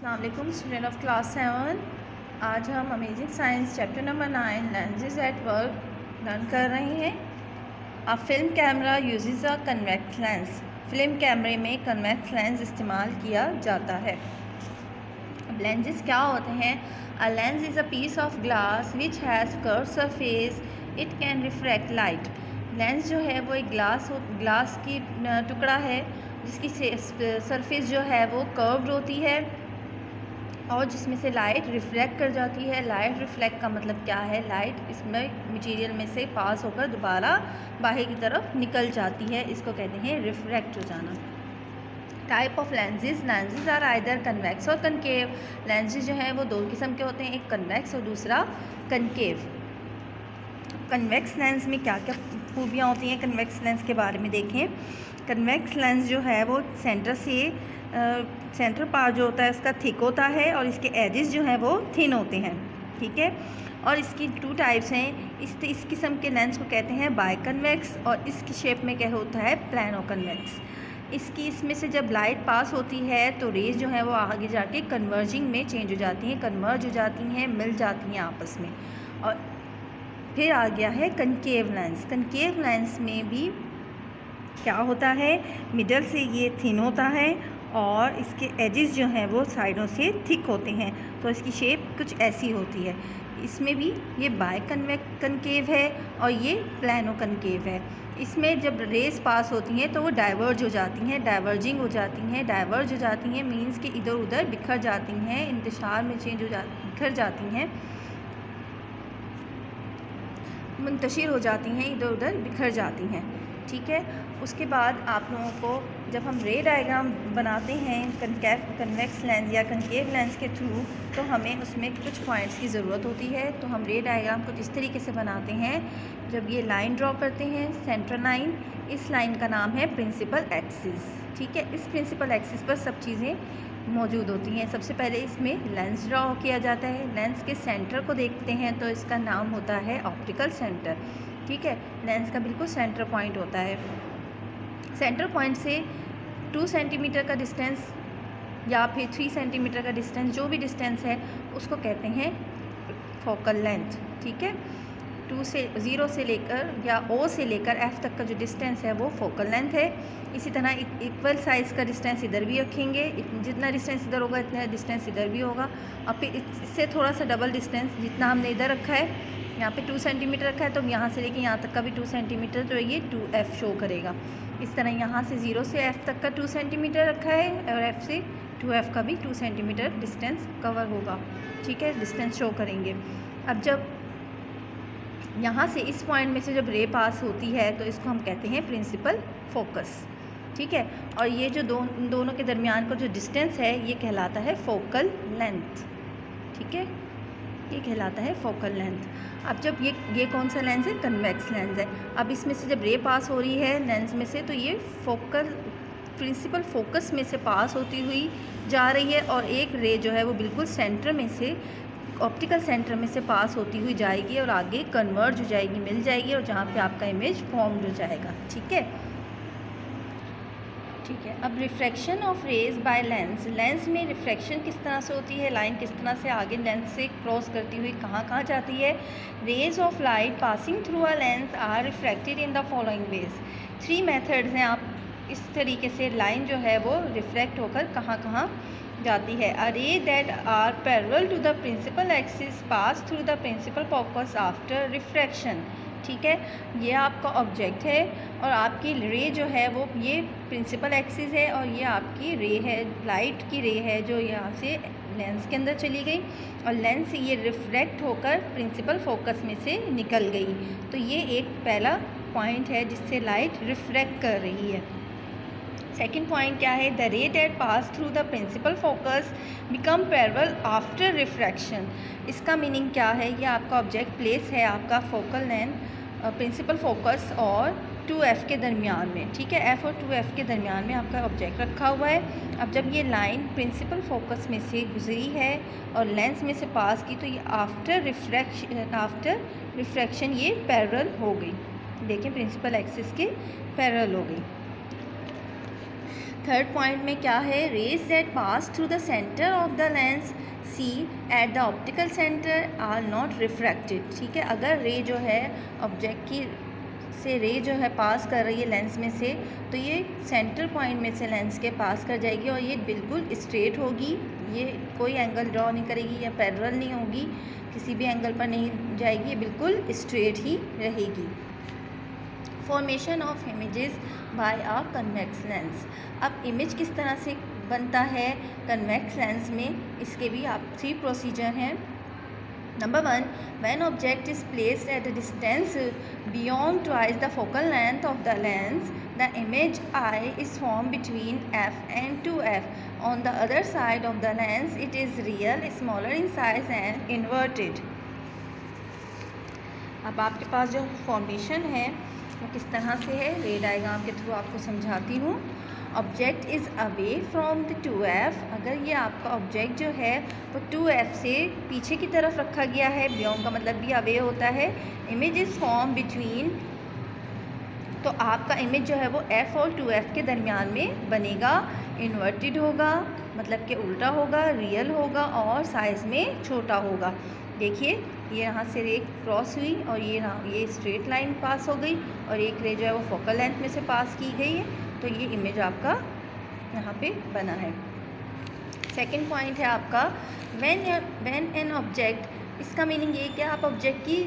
अस्सलाम वालेकुम student of class 7। आज हम amazing science chapter number 9 lenses at work learn कर रहे हैं। A film camera uses a convex lens. Film कैमरे में कन्वेक्स लेंस इस्तेमाल किया जाता है। अब लेंसेज क्या होते हैं? A lens is a piece of glass which has curve surface, it can refract light. Lens जो है वो एक ग्लास की टुकड़ा है जिसकी सरफेस जो है वो कर्व्ड होती है और जिसमें से लाइट रिफ्लेक्ट कर जाती है। लाइट रिफ्लेक्ट का मतलब क्या है? लाइट इसमें मटेरियल में से पास होकर दोबारा बाहर की तरफ निकल जाती है, इसको कहते हैं रिफ्रैक्ट हो जाना। Type of lenses are either convex और कनकेव। लेंसेज जो हैं वो दो किस्म के होते हैं, एक कन्वेक्स और दूसरा कनकेव। कन्वेक्स लेंस में क्या क्या खूबियाँ होती हैं कन्वेक्स लेंस के बारे में देखें। कन्वेक्स लेंस जो है वो सेंटर पार्ट जो होता है उसका थिक होता है और इसके एजेस जो हैं वो थिन होते हैं, ठीक है। और इसकी टू टाइप्स हैं। इस किस्म के लेंस को कहते हैं बाय कन्वेक्स और इसकी शेप में क्या होता है? Plano convex. इसमें से जब लाइट पास होती है तो रेज जो है वो आगे जाके कन्वर्जिंग में चेंज हो जाती हैं, कन्वर्ज हो जाती हैं, मिल जाती हैं आपस में। और फिर आ गया है कनकेव लेंस। कनकेव लेंस में भी क्या होता है? मिडल से ये थिन होता है और इसके एजेस जो हैं वो साइडों से थिक होते हैं, तो इसकी शेप कुछ ऐसी होती है। इसमें भी ये बाय कनकेव है और ये प्लानो कनकेव है। इसमें जब रेस पास होती हैं तो वो डाइवर्ज हो जाती हैं, डाइवर्जिंग हो जाती हैं। डाइवर्ज हो जाती हैं मीन्स कि इधर उधर बिखर जाती हैं, इंतशार में चेंज हो बिखर जाती हैं, मुंतशिर हो जाती हैं, इधर उधर बिखर जाती हैं, ठीक है। उसके बाद आप लोगों को जब हम रे डायग्राम बनाते हैं कन्वेक्स लेंस या कनकेव लेंस के थ्रू, तो हमें उसमें कुछ पॉइंट्स की ज़रूरत होती है। तो हम रे डायग्राम को इस तरीके से बनाते हैं। जब ये लाइन ड्रॉ करते हैं, सेंटर लाइन, इस लाइन का नाम है प्रिंसिपल एक्सिस, ठीक है। इस प्रिंसिपल एक्सिस पर सब चीज़ें मौजूद होती हैं। सबसे पहले इसमें लेंस ड्रॉ किया जाता है। लेंस के सेंटर को देखते हैं तो इसका नाम होता है ऑप्टिकल सेंटर, ठीक है। लेंस का बिल्कुल सेंटर पॉइंट होता है। सेंटर पॉइंट से 2 सेंटीमीटर का डिस्टेंस या फिर 3 सेंटीमीटर का डिस्टेंस, जो भी डिस्टेंस है उसको कहते हैं फोकल लेंथ, ठीक है। 0 से लेकर या O से लेकर F तक का जो डिस्टेंस है वो फोकल लेंथ है। इसी तरह इक्वल साइज़ का डिस्टेंस इधर भी रखेंगे, जितना डिस्टेंस इधर होगा इतना डिस्टेंस इधर भी होगा। और फिर इससे थोड़ा सा डबल डिस्टेंस जितना हमने इधर रखा है, यहाँ पे 2 सेंटीमीटर रखा है तो यहाँ से लेके यहाँ तक का भी 2 सेंटीमीटर जो है ये 2F शो करेगा। इस तरह यहाँ से 0 से F तक का 2 सेंटीमीटर रखा है और F से 2F का भी 2 सेंटीमीटर डिस्टेंस कवर होगा, ठीक है, डिस्टेंस शो करेंगे। अब जब यहाँ से इस पॉइंट में से जब रे पास होती है तो इसको हम कहते हैं प्रिंसिपल फोकस, ठीक है। और ये जो दोनों के दरमियान का जो डिस्टेंस है ये कहलाता है फोकल लेंथ, ठीक है, ये कहलाता है फोकल लेंथ। अब जब ये कौन सा लेंस है? कन्वेक्स लेंस है। अब इसमें से जब रे पास हो रही है लेंस में से तो ये प्रिंसिपल फोकस में से पास होती हुई जा रही है और एक रे जो है वो बिल्कुल सेंटर में से, ऑप्टिकल सेंटर में से पास होती हुई जाएगी और आगे कन्वर्ज हो जाएगी, मिल जाएगी और जहाँ पे आपका इमेज फॉर्म्ड हो जाएगा, ठीक है, ठीक है। अब refraction of rays by lens. Lens में रिफ्रैक्शन किस तरह से होती है, लाइन किस तरह से आगे लेंस से क्रॉस करती हुई कहाँ कहाँ जाती है। Rays of light passing through a lens are refracted in the following ways. 3 methods हैं। आप इस तरीके से लाइन जो है वो रिफ्रैक्ट होकर कहाँ कहाँ जाती है। A ray that are parallel to the principal axis pass through the principal focus after refraction, ठीक है। ये आपका ऑब्जेक्ट है और आपकी रे जो है वो ये प्रिंसिपल एक्सिस है और ये आपकी रे है, लाइट की रे है जो यहाँ से लेंस के अंदर चली गई और लेंस से ये रिफ्रैक्ट होकर प्रिंसिपल फोकस में से निकल गई। तो ये एक पहला पॉइंट है जिससे लाइट रिफ्रैक्ट कर रही है। सेकेंड पॉइंट क्या है? The ray that pass through the principal focus become parallel after refraction. इसका मीनिंग क्या है? ये आपका ऑब्जेक्ट प्लेस है, आपका फोकल लेंथ प्रिंसिपल फोकस और 2F के दरमियान में, ठीक है, F और 2F के दरमियान में आपका ऑब्जेक्ट रखा हुआ है। अब जब ये लाइन प्रिंसिपल फोकस में से गुजरी है और लेंस में से पास की तो ये आफ्टर रिफ्रैक्शन ये पैरेलल हो गई। देखिए प्रिंसिपल एक्सिस के पैरेलल हो गई। थर्ड पॉइंट में क्या है, rays that pass through the centre of the lens C at the optical centre are not refracted. ठीक है, अगर रे जो है ऑब्जेक्ट की से रे जो है पास कर रही है लेंस में से, तो ये सेंटर पॉइंट में से लेंस के पास कर जाएगी और ये बिल्कुल स्ट्रेट होगी, ये कोई एंगल ड्रॉ नहीं करेगी या पैरेलल नहीं होगी, किसी भी एंगल पर नहीं जाएगी, ये बिल्कुल स्ट्रेट ही रहेगी। Formation of images bye a convex lens. अब इमेज किस तरह से बनता है कन्वेक्स लेंस में, इसके भी आप 3 प्रोसीजर हैं। Number 1, when object is placed at a distance beyond twice the focal length of the lens, the image I is form between f and 2f. On the other side of the lens it is real, smaller in size and inverted. अब आपके पास जो formation है वो किस तरह से है, रे डायग्राम के थ्रू आपको समझाती हूँ। Object is away from the 2f। अगर ये आपका ऑब्जेक्ट जो है वो 2f से पीछे की तरफ रखा गया है, बियॉन्ड का मतलब भी अवे होता है। इमेज इज़ फॉर्म बिटवीन, तो आपका इमेज जो है वो f और 2f के दरमियान में बनेगा। इन्वर्टेड होगा मतलब कि उल्टा होगा, रियल होगा और साइज़ में छोटा होगा। देखिए ये यहाँ से रे क्रॉस हुई और ये स्ट्रेट लाइन पास हो गई और एक रे जो है वो फोकल लेंथ में से पास की गई है, तो ये इमेज आपका यहाँ पे बना है। सेकंड पॉइंट है आपका व्हेन एन ऑब्जेक्ट, इसका मीनिंग ये कि आप ऑब्जेक्ट की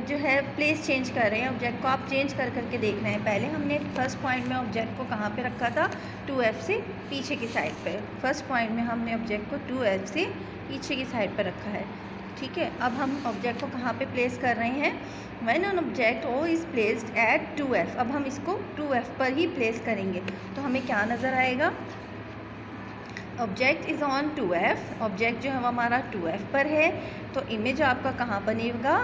जो है प्लेस चेंज कर रहे हैं, ऑब्जेक्ट को आप चेंज कर करके देख रहे हैं। पहले हमने फर्स्ट पॉइंट में ऑब्जेक्ट को कहाँ पे रखा था, 2f से पीछे की साइड पे। फर्स्ट पॉइंट में हमने ऑब्जेक्ट को 2f से पीछे की साइड पर रखा है। ठीक है, अब हम ऑब्जेक्ट को कहाँ पे प्लेस कर रहे हैं, when an object O is placed at 2f। अब हम इसको 2f पर ही प्लेस करेंगे तो हमें क्या नज़र आएगा, object is on 2f। Object जो है वो हमारा 2f पर है, तो इमेज आपका कहाँ बनेगा,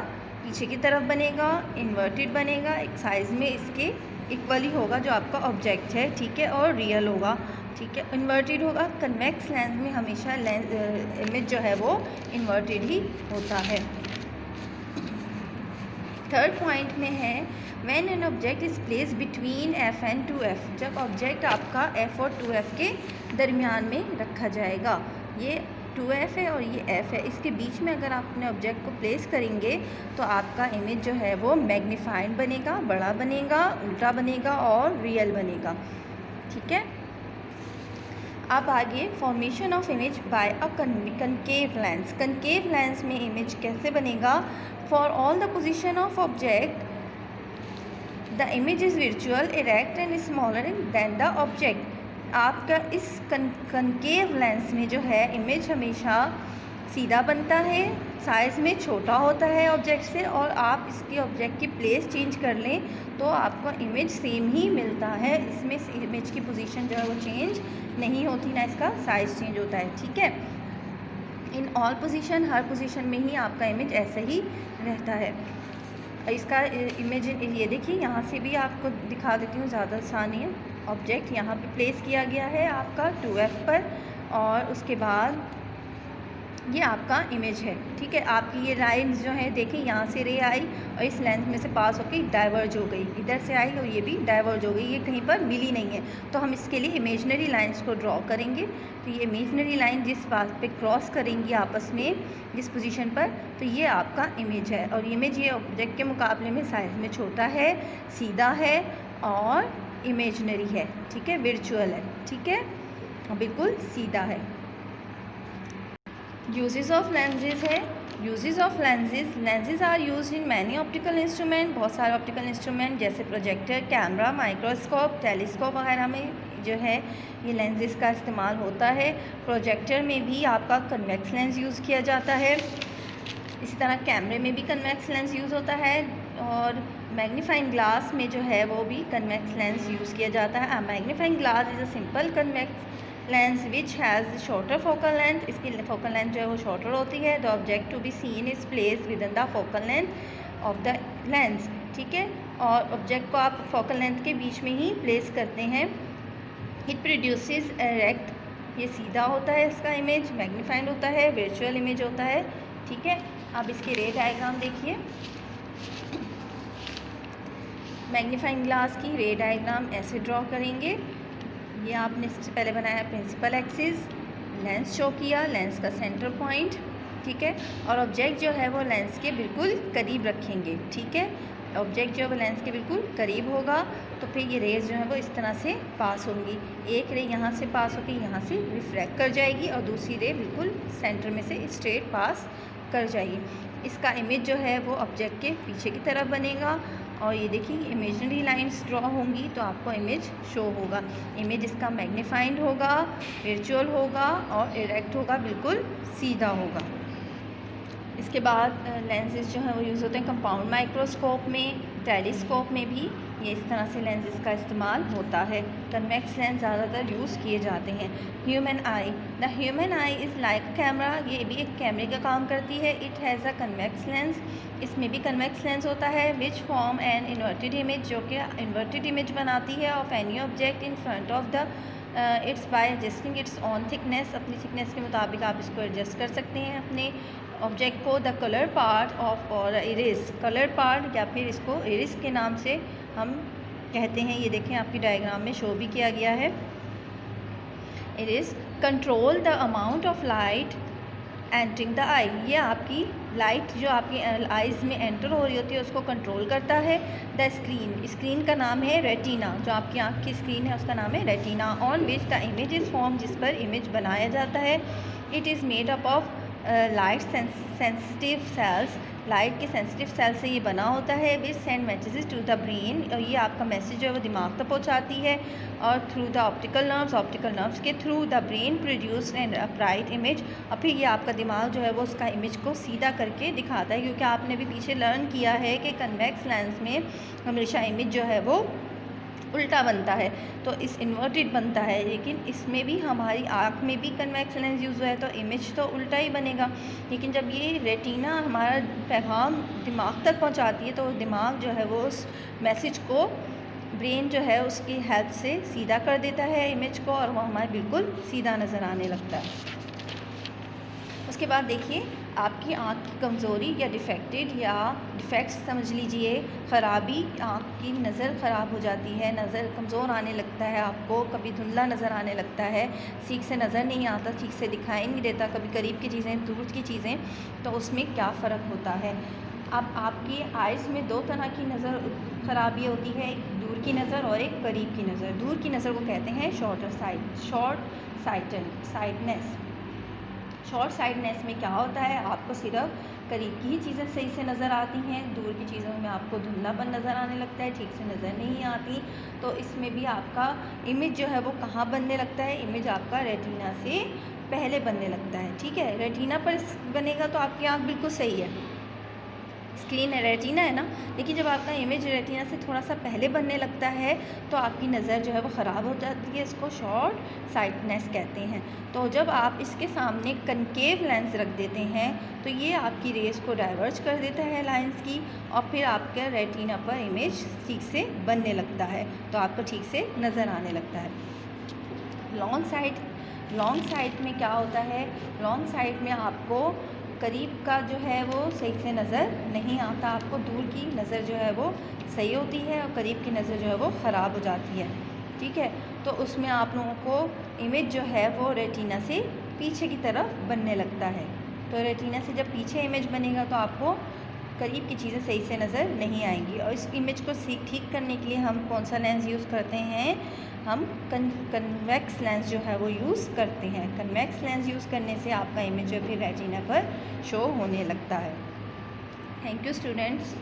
पीछे की तरफ बनेगा, इन्वर्टेड बनेगा, एक साइज़ में इसके इक्वली होगा जो आपका ऑब्जेक्ट है। ठीक है, और रियल होगा। ठीक है, इन्वर्टेड होगा। कन्वेक्स लेंस में हमेशा इमेज जो है वो इन्वर्टेड ही होता है। थर्ड पॉइंट में है when an object is place between f and 2f। जब ऑब्जेक्ट आपका f और 2f के दरमियान में रखा जाएगा, ये 2f है और ये f है, इसके बीच में अगर आप अपने ऑब्जेक्ट को प्लेस करेंगे तो आपका इमेज जो है वो मैग्नीफाइड बनेगा, बड़ा बनेगा, उल्टा बनेगा और रियल बनेगा। ठीक है, अब आगे formation of image by a concave lens. Concave lens में इमेज कैसे बनेगा, for all the position of object the image is virtual, erect and smaller than the object. आपका इस कनकेव लेंस में जो है इमेज हमेशा सीधा बनता है, साइज़ में छोटा होता है ऑब्जेक्ट से, और आप इसकी ऑब्जेक्ट की प्लेस चेंज कर लें तो आपको इमेज सेम ही मिलता है। इसमें इमेज की पोजीशन जो है वो चेंज नहीं होती, ना इसका साइज़ चेंज होता है। ठीक है, in all position, her position में ही आपका इमेज ऐसे ही रहता है। इसका इमेज ये देखिए, यहाँ से भी आपको दिखा देती हूँ, ज़्यादा आसानी है। ऑब्जेक्ट यहाँ पे प्लेस किया गया है आपका 2f पर, और उसके बाद ये आपका इमेज है। ठीक है, आपकी ये लाइन्स जो है देखिए, यहाँ से रे आई और इस लेंथ में से पास होकर डाइवर्ज हो गई, इधर से आई और ये भी डाइवर्ज हो गई, ये कहीं पर मिली नहीं है, तो हम इसके लिए इमेजनरी लाइंस को ड्रॉ करेंगे। तो ये इमेजनरी लाइन जिस बात पे क्रॉस करेंगी आपस में, जिस पोजीशन पर, तो ये आपका इमेज है। और इमेज ये ऑब्जेक्ट के मुकाबले में साइज़ में छोटा है, सीधा है और इमेजनरी है। ठीक है, वर्चुअल है। ठीक है, बिल्कुल सीधा है। यूजेस ऑफ लेंसेज है। Uses of lenses are use in many optical instrument. बहुत सारे ऑप्टिकल इंस्ट्रूमेंट जैसे प्रोजेक्टर, कैमरा, माइक्रोस्कोप, टेलीस्कोप वगैरह में जो है ये लेंसेज का इस्तेमाल होता है। प्रोजेक्टर में भी आपका कन्वेक्स लेंस यूज़ किया जाता है। इसी तरह कैमरे में भी कन्वेक्स लेंस यूज़ होता है, और मैग्नीफाइंग ग्लास में जो है वो भी कन्वेक्स लेंस यूज़ किया जाता है। Magnifying glass is a simple convex lens which has shorter focal length. इसकी फोकल लेंथ जो है वो शॉर्टर होती है। The object to be seen is place within the focal length of the lens. ठीक है, और ऑब्जेक्ट को आप फोकल लेंथ के बीच में ही प्लेस करते हैं। इट प्रोड्यूसेस इरेक्ट, ये सीधा होता है इसका इमेज, मैग्नीफाइड होता है, वर्चुअल इमेज होता है। ठीक है, अब इसके रे डायग्राम देखिए। मैग्नीफाइंग ग्लास की रे डायग्राम ऐसे ड्रॉ करेंगे। ये आपने सबसे पहले बनाया प्रिंसिपल एक्सिस, लेंस शो किया, लेंस का सेंटर पॉइंट, ठीक है, और ऑब्जेक्ट जो है वो लेंस के बिल्कुल करीब रखेंगे, ठीक है। ऑब्जेक्ट जो है वो लेंस के बिल्कुल करीब होगा तो फिर ये रेज जो है वो इस तरह से पास होंगी। एक रे यहाँ से पास होकर यहाँ से रिफ्रैक्ट कर जाएगी और दूसरी रे बिल्कुल सेंटर में से स्ट्रेट पास कर जाएगी। इसका इमेज जो है वो ऑब्जेक्ट के पीछे की तरफ बनेगा और ये देखिए इमेजिनरी लाइंस ड्रॉ होंगी तो आपको इमेज शो होगा। इमेज इसका मैग्नीफाइड होगा, वर्चुअल होगा और डायरेक्ट होगा, बिल्कुल सीधा होगा। इसके बाद लेंसेज जो हैं वो यूज़ होते हैं कंपाउंड माइक्रोस्कोप में, टेलीस्कोप में भी ये इस तरह से लेंसेज का इस्तेमाल होता है। कन्वेक्स लेंस ज़्यादातर यूज़ किए जाते हैं। Human I, the human I is like camera, ये भी एक कैमरे का काम करती है। It has a convex lens, इसमें भी कन्वेक्स लेंस होता है। Which form an inverted image, जो कि इन्वर्टेड इमेज बनाती है of any object in front of the it's by adjusting it's on thickness, अपनी थिकनेस के मुताबिक आप इसको एडजस्ट कर सकते हैं अपने ऑब्जेक्ट को। द कलर पार्ट ऑफ और इरेज, कलर पार्ट या फिर इसको इरेज के नाम से हम कहते हैं। ये देखें आपकी डायग्राम में शो भी किया गया है। Iris control the amount of light entering the eye, ये आपकी लाइट जो आपकी आइज़ में एंटर हो रही होती है उसको कंट्रोल करता है। द स्क्रीन, स्क्रीन का नाम है रेटिना, जो आपकी आँख की स्क्रीन है उसका नाम है retina. On which the image is form, जिस पर इमेज बनाया जाता है। It is made up of light sensitive cells, light के सेंसिटिव सेल से ये बना होता है। Which send messages to the brain, और ये आपका मैसेज जो है वो दिमाग तक पहुंचाती है। और थ्रू द ऑप्टिकल नर्व्स के through the brain produce and upright image, और फिर ये आपका दिमाग जो है वो उसका इमेज को सीधा करके दिखाता है। क्योंकि आपने भी पीछे लर्न किया है कि कन्वेक्स लेंस में हमेशा इमेज जो है वो उल्टा बनता है, तो इस इन्वर्टेड बनता है। लेकिन इसमें भी हमारी आँख में भी कन्वेक्स लेंस यूज़ हुआ है तो इमेज तो उल्टा ही बनेगा। लेकिन जब ये रेटिना हमारा पैगाम दिमाग तक पहुंचाती है तो दिमाग जो है वो उस मैसेज को ब्रेन जो है उसकी हेल्प से सीधा कर देता है इमेज को, और वो हमारे बिल्कुल सीधा नज़र आने लगता है। उसके बाद देखिए आपकी आँख की कमज़ोरी या डिफेक्टेड या डिफेक्ट्स समझ लीजिए, ख़राबी, आँख की नज़र ख़राब हो जाती है, नज़र कमज़ोर आने लगता है, आपको कभी धुंधला नज़र आने लगता है, ठीक से नज़र नहीं आता, ठीक से दिखाई नहीं देता, कभी करीब की चीज़ें दूर की चीज़ें, तो उसमें क्या फ़र्क होता है। अब आपकी आइज़ में दो तरह की नज़र ख़राबी होती है, एक दूर की नज़र और एक करीब की नज़र। दूर की नज़र को कहते हैं शॉर्ट साइटनेस। शॉर्ट साइडनेस में क्या होता है, आपको सिर्फ करीब की ही चीज़ें सही से नज़र आती हैं, दूर की चीज़ों में आपको धुंधलापन नज़र आने लगता है, ठीक से नज़र नहीं आती। तो इसमें भी आपका इमेज जो है वो कहाँ बनने लगता है, इमेज आपका रेटिना से पहले बनने लगता है, ठीक है। रेटिना पर बनेगा तो आपकी आँख बिल्कुल सही है, स्क्रीन रेटिना है ना, लेकिन जब आपका इमेज रेटिना से थोड़ा सा पहले बनने लगता है तो आपकी नज़र जो है वो ख़राब हो जाती है, इसको शॉर्ट साइटनेस कहते हैं। तो जब आप इसके सामने कनकेव लेंस रख देते हैं तो ये आपकी रेस को डाइवर्ज कर देता है लाइंस की, और फिर आपके रेटिना पर इमेज ठीक से बनने लगता है, तो आपको ठीक से नज़र आने लगता है। लॉन्ग साइड में क्या होता है, लॉन्ग साइड में आपको करीब का जो है वो सही से नज़र नहीं आता, आपको दूर की नज़र जो है वो सही होती है और करीब की नज़र जो है वो ख़राब हो जाती है, ठीक है। तो उसमें आप लोगों को इमेज जो है वो रेटिना से पीछे की तरफ बनने लगता है। तो रेटिना से जब पीछे इमेज बनेगा तो आपको करीब की चीज़ें सही से नज़र नहीं आएंगी। और इस इमेज को ठीक करने के लिए हम कौन सा लेंस यूज़ करते हैं, हम कन्वेक्स लेंस जो है वो यूज़ करते हैं। कन्वेक्स लेंस यूज़ करने से आपका इमेज जो फिर रेटिना पर शो होने लगता है। Thank you students.